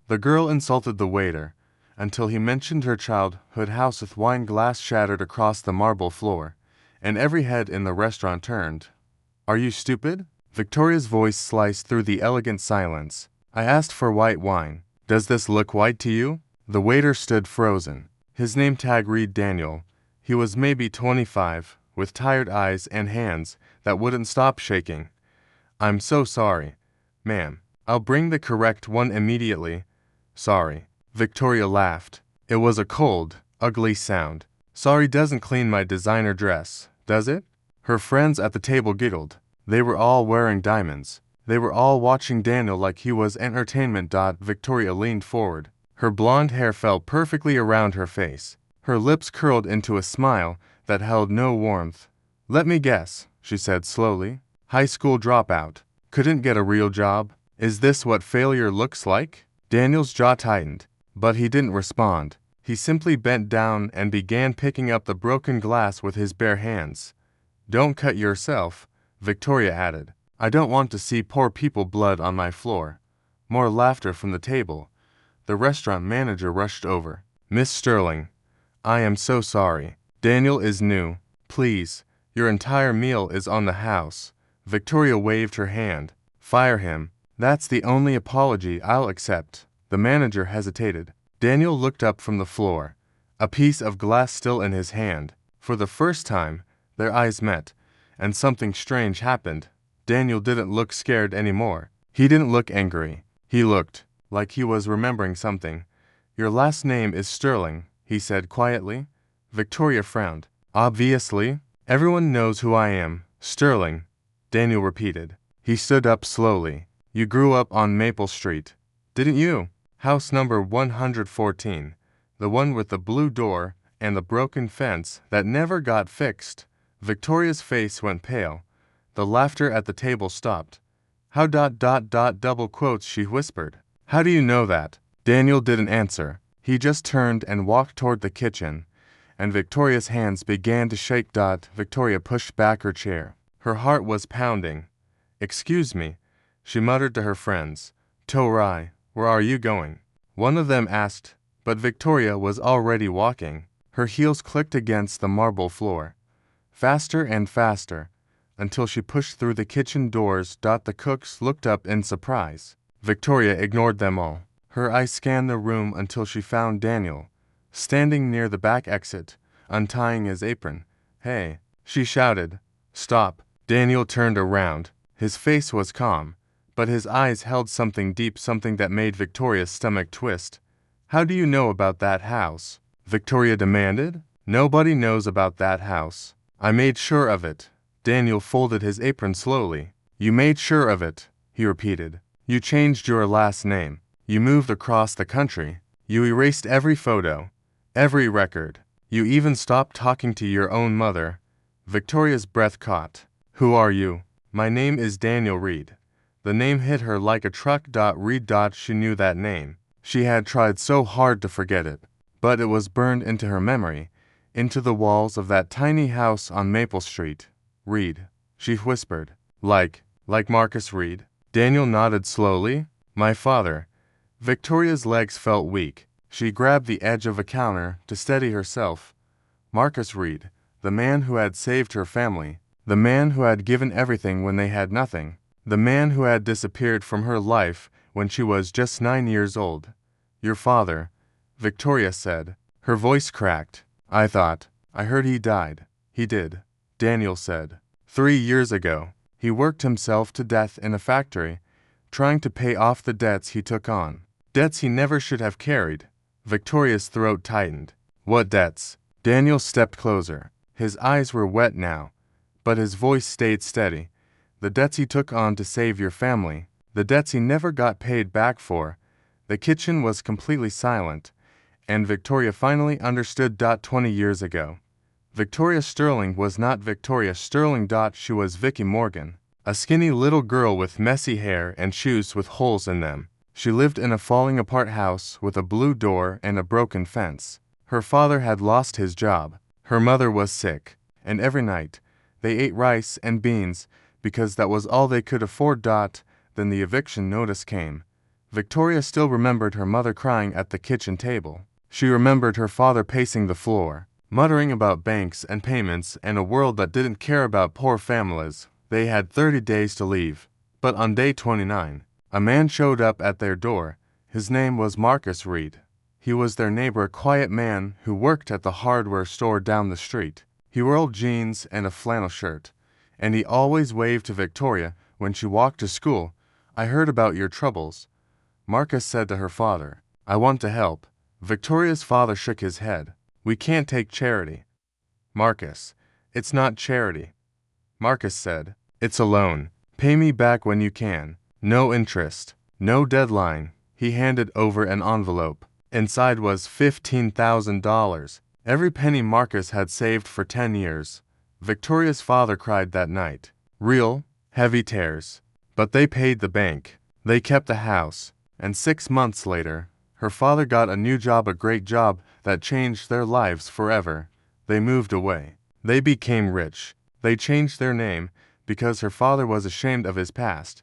The girl insulted the waiter until he mentioned her childhood house with wine glass shattered across the marble floor, and every head in the restaurant turned. "Are you stupid?" Victoria's voice sliced through the elegant silence. "I asked for white wine. Does this look white to you?" The waiter stood frozen. His name tag read Daniel. He was maybe 25, with tired eyes and hands that wouldn't stop shaking. "I'm so sorry, ma'am. I'll bring the correct one immediately." "Sorry." Victoria laughed. It was a cold, ugly sound. "Sorry doesn't clean my designer dress, does it?" Her friends at the table giggled. They were all wearing diamonds. They were all watching Daniel like he was entertainment. Victoria leaned forward. Her blonde hair fell perfectly around her face. Her lips curled into a smile that held no warmth. "Let me guess," she said slowly. "High school dropout. Couldn't get a real job? Is this what failure looks like?" Daniel's jaw tightened, but he didn't respond. He simply bent down and began picking up the broken glass with his bare hands. "Don't cut yourself," Victoria added. "I don't want to see poor people blood on my floor." More laughter from the table. The restaurant manager rushed over. "Miss Sterling, I am so sorry. Daniel is new. Please, your entire meal is on the house." Victoria waved her hand. "Fire him. That's the only apology I'll accept." The manager hesitated. Daniel looked up from the floor, a piece of glass still in his hand. For the first time, their eyes met, and something strange happened. Daniel didn't look scared anymore. He didn't look angry. He looked like he was remembering something. "Your last name is Sterling," he said quietly. Victoria frowned. "Obviously. Everyone knows who I am. Sterling," Daniel repeated. He stood up slowly. "You grew up on Maple Street, didn't you? House number 114. The one with the blue door and the broken fence that never got fixed." Victoria's face went pale. The laughter at the table stopped. "How ... double quotes," she whispered. "How do you know that?" Daniel didn't answer. He just turned and walked toward the kitchen, and Victoria's hands began to shake. Victoria pushed back her chair. Her heart was pounding. "Excuse me," she muttered to her friends. "Torai, where are you going?" One of them asked, but Victoria was already walking. Her heels clicked against the marble floor. Faster and faster, until she pushed through the kitchen doors. The cooks looked up in surprise. Victoria ignored them all. Her eyes scanned the room until she found Daniel, standing near the back exit, untying his apron. "Hey," she shouted. "Stop." Daniel turned around. His face was calm, but his eyes held something deep, something that made Victoria's stomach twist. "How do you know about that house?" Victoria demanded. "Nobody knows about that house. I made sure of it." Daniel folded his apron slowly. "You made sure of it," he repeated. "You changed your last name. You moved across the country. You erased every photo, every record. You even stopped talking to your own mother." Victoria's breath caught. "Who are you?" "My name is Daniel Reed." The name hit her like a truck. Reed. She knew that name. She had tried so hard to forget it, but it was burned into her memory, into the walls of that tiny house on Maple Street. "Reed," she whispered. Like Marcus Reed?" Daniel nodded slowly. "My father." Victoria's legs felt weak. She grabbed the edge of a counter to steady herself. Marcus Reed, the man who had saved her family, the man who had given everything when they had nothing, the man who had disappeared from her life when she was just 9 years old. "Your father," Victoria said. Her voice cracked. I heard he died." "He did," Daniel said. 3 years ago. He worked himself to death in a factory, trying to pay off the debts he took on. Debts he never should have carried." Victoria's throat tightened. "What debts?" Daniel stepped closer. His eyes were wet now, but his voice stayed steady. "The debts he took on to save your family. The debts he never got paid back for." The kitchen was completely silent, and Victoria finally understood. 20 years ago. Victoria Sterling was not Victoria Sterling. She was Vicky Morgan, a skinny little girl with messy hair and shoes with holes in them. She lived in a falling-apart house with a blue door and a broken fence. Her father had lost his job. Her mother was sick, and every night they ate rice and beans because that was all they could afford. Then the eviction notice came. Victoria still remembered her mother crying at the kitchen table. She remembered her father pacing the floor, muttering about banks and payments and a world that didn't care about poor families. They had 30 days to leave. But on day 29, a man showed up at their door. His name was Marcus Reed. He was their neighbor, quiet man who worked at the hardware store down the street. He wore old jeans and a flannel shirt, and he always waved to Victoria when she walked to school. "I heard about your troubles," Marcus said to her father. "I want to help." Victoria's father shook his head. "We can't take charity." "Marcus, it's not charity," Marcus said. "It's a loan. Pay me back when you can. No interest. No deadline." He handed over an envelope. Inside was $15,000, every penny Marcus had saved for 10 years. Victoria's father cried that night. Real, heavy tears. But they paid the bank. They kept the house. And 6 months later, her father got a new job, a great job that changed their lives forever. They moved away. They became rich. They changed their name because her father was ashamed of his past.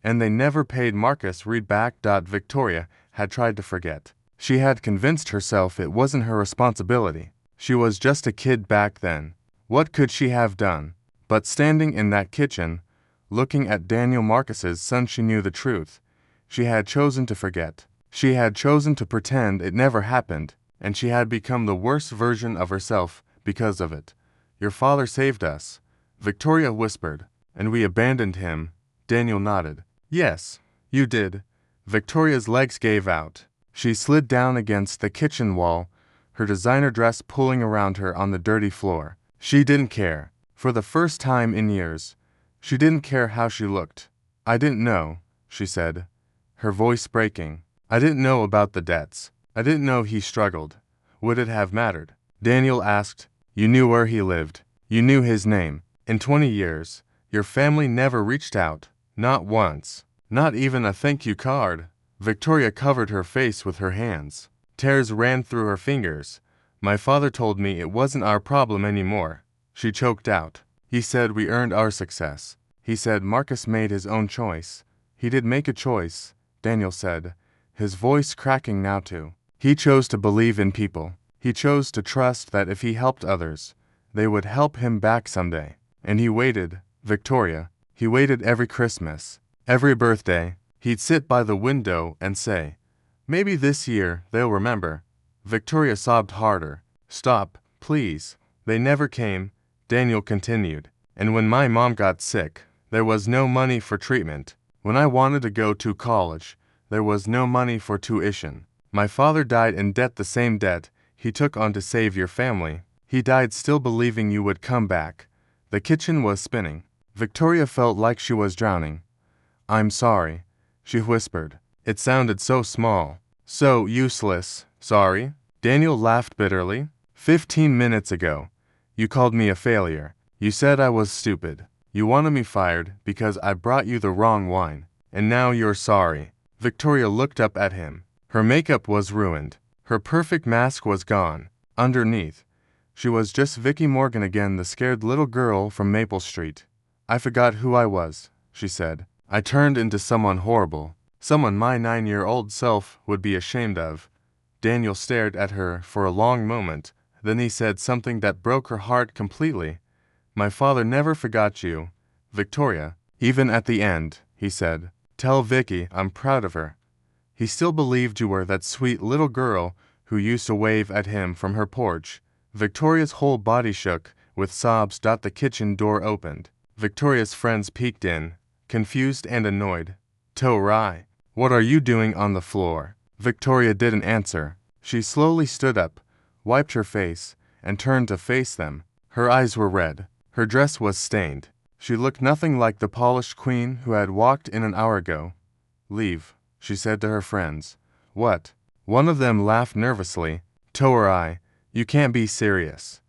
And they never paid Marcus Reed back. Victoria had tried to forget. She had convinced herself it wasn't her responsibility. She was just a kid back then. What could she have done? But standing in that kitchen, looking at Daniel Marcus's son, she knew the truth. She had chosen to forget. She had chosen to pretend it never happened, and she had become the worst version of herself because of it. "Your father saved us," Victoria whispered. "And we abandoned him." Daniel nodded. "Yes, you did." Victoria's legs gave out. She slid down against the kitchen wall, her designer dress pulling around her on the dirty floor. She didn't care. For the first time in years, she didn't care how she looked. "I didn't know," she said, her voice breaking. "I didn't know about the debts. I didn't know he struggled." "Would it have mattered?" Daniel asked. "You knew where he lived. You knew his name. In 20 years, your family never reached out. Not once. Not even a thank you card." Victoria covered her face with her hands. Tears ran through her fingers. "My father told me it wasn't our problem anymore," she choked out. "He said we earned our success. He said Marcus made his own choice." "He did make a choice," Daniel said, his voice cracking now too. "He chose to believe in people. He chose to trust that if he helped others, they would help him back someday. And he waited, Victoria. He waited every Christmas, every birthday. He'd sit by the window and say, 'Maybe this year they'll remember.'" Victoria sobbed harder. "Stop, please." "They never came," Daniel continued. "And when my mom got sick, there was no money for treatment. When I wanted to go to college, there was no money for tuition. My father died in debt, the same debt he took on to save your family. He died still believing you would come back." The kitchen was spinning. Victoria felt like she was drowning. "I'm sorry," she whispered. It sounded so small, so useless. "Sorry?" Daniel laughed bitterly. 15 minutes ago, you called me a failure. You said I was stupid. You wanted me fired because I brought you the wrong wine. And now you're sorry." Victoria looked up at him. Her makeup was ruined. Her perfect mask was gone. Underneath, she was just Vicky Morgan again, the scared little girl from Maple Street. "I forgot who I was," she said. "I turned into someone horrible. Someone my 9-year-old self would be ashamed of." Daniel stared at her for a long moment. Then he said something that broke her heart completely. "My father never forgot you, Victoria. Even at the end," he said. "Tell Vicky I'm proud of her. He still believed you were that sweet little girl who used to wave at him from her porch." Victoria's whole body shook with sobs. The kitchen door opened. Victoria's friends peeked in, confused and annoyed. "Torai, what are you doing on the floor?" Victoria didn't answer. She slowly stood up, wiped her face, and turned to face them. Her eyes were red. Her dress was stained. She looked nothing like the polished queen who had walked in an hour ago. "Leave," she said to her friends. "What?" One of them laughed nervously. "Torai, you can't be serious."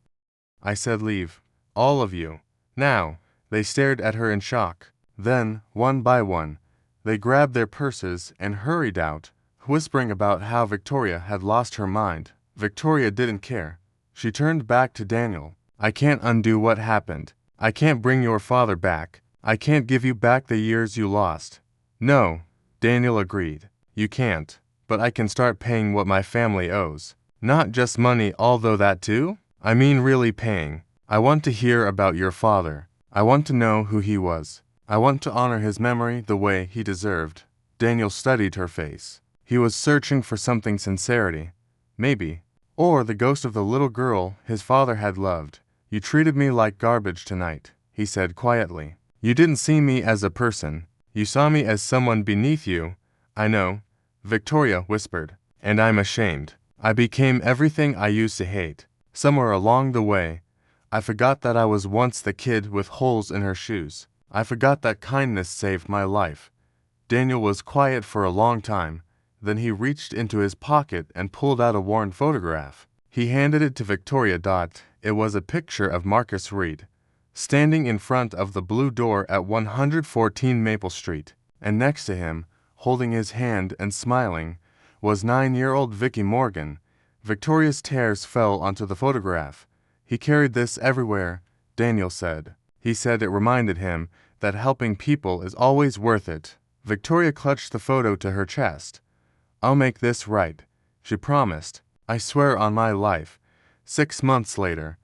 "I said leave. All of you. Now." They stared at her in shock. Then, one by one, they grabbed their purses and hurried out, whispering about how Victoria had lost her mind. Victoria didn't care. She turned back to Daniel. "I can't undo what happened. I can't bring your father back. I can't give you back the years you lost." "No," Daniel agreed. You can't, but I can start paying what my family owes. Not just money, although that too? I mean really paying. I want to hear about your father. I want to know who he was. I want to honor his memory the way he deserved. Daniel studied her face. He was searching for something sincerity. Maybe. Or the ghost of the little girl his father had loved. You treated me like garbage tonight, he said quietly. You didn't see me as a person. You saw me as someone beneath you. I know, Victoria whispered. And I'm ashamed. I became everything I used to hate. Somewhere along the way, I forgot that I was once the kid with holes in her shoes. I forgot that kindness saved my life. Daniel was quiet for a long time. Then he reached into his pocket and pulled out a worn photograph. He handed it to Victoria. It was a picture of Marcus Reed, standing in front of the blue door at 114 Maple Street, and next to him, holding his hand and smiling, was 9-year-old Vicky Morgan. Victoria's tears fell onto the photograph. He carried this everywhere, Daniel said. He said it reminded him that helping people is always worth it. Victoria clutched the photo to her chest. I'll make this right, she promised. I swear on my life. 6 months later,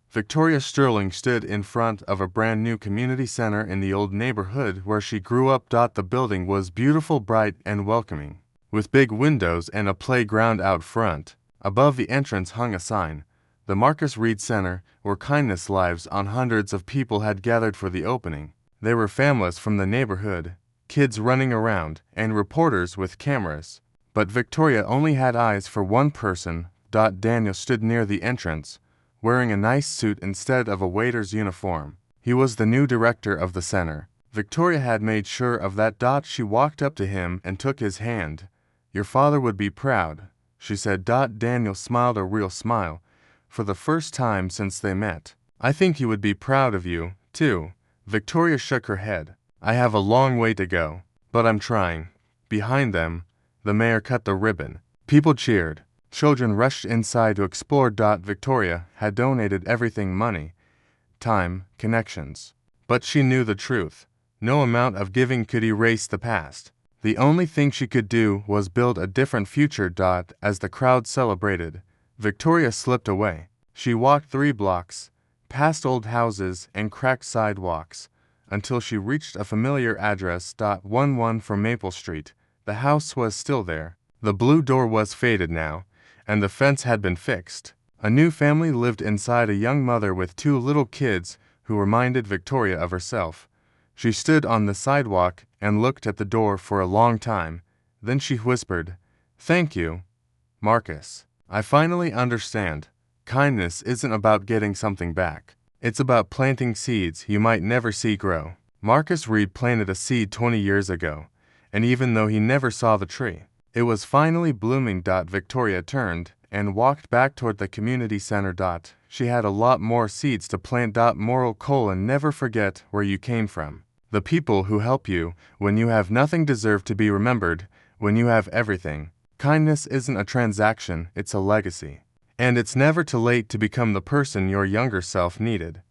Victoria Sterling stood in front of a brand new community center in the old neighborhood where she grew up. The building was beautiful, bright, and welcoming, with big windows and a playground out front. Above the entrance hung a sign, "The Marcus Reed Center, where kindness lives on." Hundreds of people had gathered for the opening. They were families from the neighborhood, kids running around, and reporters with cameras. But Victoria only had eyes for one person. Daniel stood near the entrance, wearing a nice suit instead of a waiter's uniform. He was the new director of the center. Victoria had made sure of that. She walked up to him and took his hand. Your father would be proud, she said. Daniel smiled a real smile, for the first time since they met. I think he would be proud of you, too. Victoria shook her head. I have a long way to go, but I'm trying. Behind them, the mayor cut the ribbon. People cheered. Children rushed inside to explore. Victoria had donated everything: money, time, connections. But she knew the truth. No amount of giving could erase the past. The only thing she could do was build a different future. As the crowd celebrated, Victoria slipped away. She walked 3 blocks, past old houses and cracked sidewalks, until she reached a familiar address. 11 from Maple Street. The house was still there. The blue door was faded now, and the fence had been fixed. A new family lived inside, a young mother with 2 little kids who reminded Victoria of herself. She stood on the sidewalk and looked at the door for a long time. Then she whispered, "Thank you, Marcus. I finally understand. Kindness isn't about getting something back. It's about planting seeds you might never see grow." Marcus Reed planted a seed 20 years ago, and even though he never saw the tree, it was finally blooming. Victoria turned and walked back toward the community center. She had a lot more seeds to plant. Moral: never forget where you came from. The people who help you when you have nothing deserve to be remembered when you have everything. Kindness isn't a transaction, it's a legacy. And it's never too late to become the person your younger self needed.